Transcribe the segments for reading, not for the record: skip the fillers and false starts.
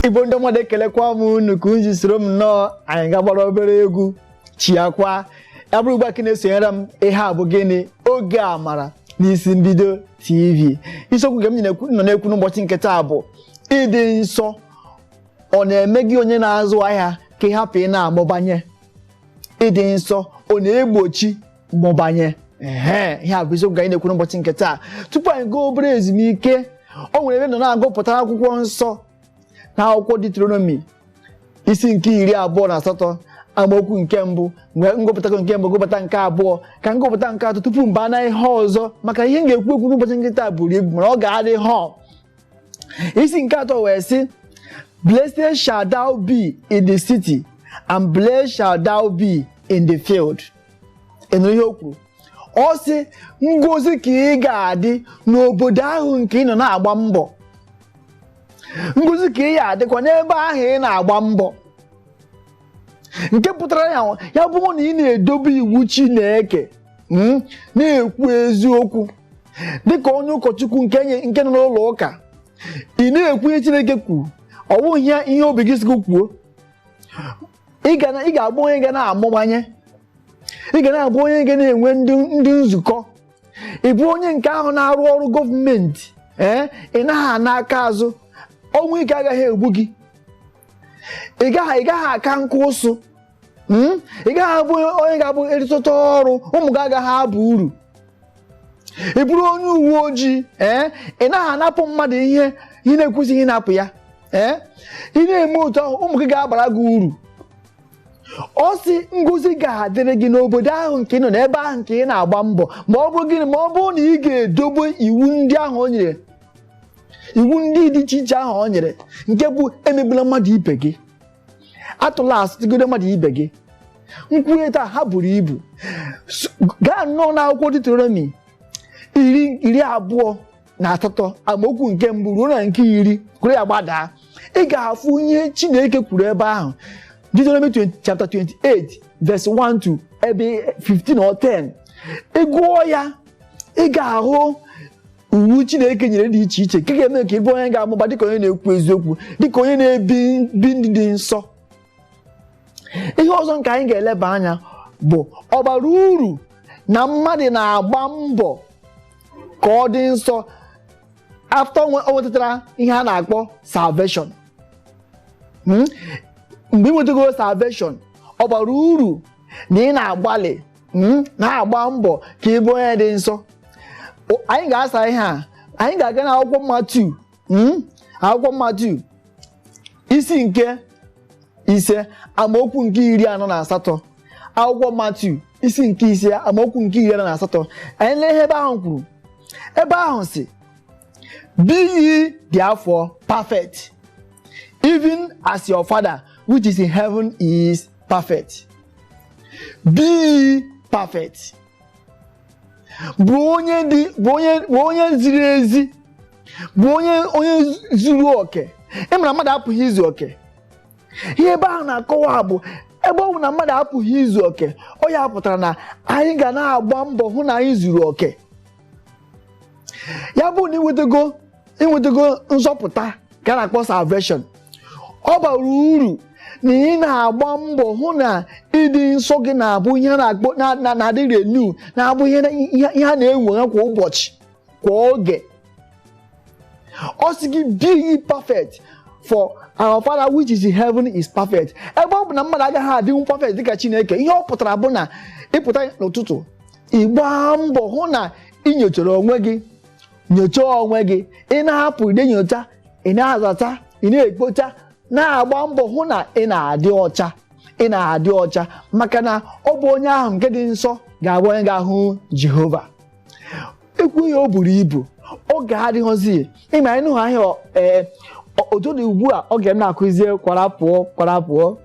Igbo ndị mmadụ ekelekwa m unu ka unu soro m nnọọ anyị ga-agbara obere egwu chiakwa ya bụrụ ugbu a ka na-esonyere m ihe a bụ gịnị oge Amara n'isi mbido TV. Isiokwu nke m nọ na-ekwu n'ụbọchị nke taa bụ ịdị nsọ ọ na-eme gị onye na-azụ ahịa ka ị hapụ ị na-amụbanye. Ịdị nsọ ọ na-egbochi mmụbanye. Ihe a bụ isiokwu anyị na-ekwu n'ụbọchị nke taa. Tupu anyị gaa obere ezumike, o nwere ebe nọ na-agụpụta akwụkwọ nsọ na akwụkwọ Deuteronomy isi nke 28 amaokwu nke mbụ, mgbe ngụpụta nke mbụ gụpụta nke abụọ ka ngụpụta nke atọ tupu mba na ihe ọzọ, maka ihe m ga-ekwu ekwu n'ụbọchị nke taa buru ibu mana ọ ga-adị ha. Isi nke atọ wee sị, blessed shall thou be in the city and blessed shall thou be in the field. Ịnụ ihe o kwuru? Ọ sị ngọzi ka ị ga-adị n'obodo ahụ nke ị nọ na-agba mbọ. Ngọzi ka ị ga-adịkwa n'ebe ahụ ị na-agba mbọ. Nke pụtara ya bụ na ị na-edobe iwu Chineke, na-ekwu eziokwu dịka onye ụkọchukwu nke nọ n'ụlọ ụka. Ị na-ekwu ihe Chineke kwuru, ọ bụghị ihe obi gị si kwuo. Ị ga-abụ onye ga na-amụbanye. Ị ga na-abụ onye ga na-enwe ndị nzukọ. Ị bụ onye nke ahụ na-arụ ọrụ gọọmenti, ị naghị ana aka azụ, ọnwụ ike agaghị egbu gị. Ị gaghị aka nkụ ụsụ. Ị gaghị abụ onye ga-abụ erịtụta ọrụ, ụmụ gị agaghị abụ uru. Ị bụrụ onye uwe ojii, ị naghị anapụ mmadụ ihe na-ekwesịghị ịnapụ ya. Ị na-eme otu ahụ, ụmụ gị ga-abara gị uru. Ọ sị ngọzi ga-adịrị gị n'obodo ahụ nke ị nọ, n'ebe ahụ nke ị na-agba mbọ, ma ọ bụrụ gịnị, ma ọ bụrụ na ị ga-edobe iwu ndị ahụ o nyere, iwu ndị dị iche iche ahụ o nyere, nke bụ emegbula mmadụ ibe gị, atụla asị tigide mmadụ ibe gị. Nkwunye taa ha buru ibu. Gaa nnọọ n'akwụkwọ Deuteronomy 28 amaokwu nke mbụ ruo na nke 10 kwere ya gbadaa. Ị ga-afụ ihe Chineke kwuru ebe ahụ. Deuteronomy chapter 28 verse 1 to ebe 15 or 10. Ị gụọ ya, ị ga-ahụ iwu Chineke nyere dị iche iche nke ga-eme ka ị bụ onye ga-amụba dịka onye na-ekwu eziokwu, dịka onye na-ebi ndụ dị nsọ. Ihe ọzọ nke anyị ga-eleba anya bụ ọbara uru na mmadụ na-agba mbọ ka ọ dị nsọ after o nwetara ihe a na-akpọ salvation. Mgbe ị nwetago salvation, ọbara uru na ị na-agbalị na-agba mbọ ka ị bụ onye dị nsọ. Anyị ga-asa ihe a, anyị ga-aga n'akwụkwọ Matiu isi nke 5 amaokwu nke 48. Akwụkwọ Matiu isi nke 5 amaokwu nke 48. Anyị lee ebe ahụ kwuru. Ebe ahụ si, be ye therefore perfect, even as your Father which is in heaven is perfect. Be perfect. Bụ onye ziri ezi, bụ onye zuru oke. Ịmara mmadụ apụghị izu oke. Ihe ebe ahụ na-akọwa bụ ebe ọ bụ na mmadụ apụghị izu oke, ọ ya pụtara na anyị ga na-agba mbọ hụ na anyị zuru oke. Ya bụ na inwetago nzọpụta ka a na-akpọ salvation, ọ bara uru na ị na-agba mbọ hụ na ịdị nsọ gị na-abụ ihe na-adị renew, na-abụ ihe a na-enwe kwa ụbọchị, kwa oge. Ọ sị gị, be ye perfect, for our Father which is in heaven is perfect. Ebe ọ bụ na mmadụ agaghị adịnwu perfect dịka Chineke, ihe ọ pụtara bụ na ịpụta n'ụtụtụ, ịgba mbọ hụ na ị nyochara onwe gị, ị na-ahapụ ide nyocha, ị na-azacha, ị na-ekpocha, na-agba mbọ hụ na ị na-adị ọcha, maka na ọ bụ onye ahụ nke dị nsọ ga-abụ onye ga-ahụ Jehova. Ekwu ya o buru ibu, ọ ga-adịghọzi ịma anyị nụrụ ahịa otu dị ugbu a. Ọ ga-eme na-akụzie kwara pụọ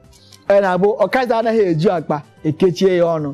na-abụ ọkazi anaghị eju akpa ekechie ya ọnụ.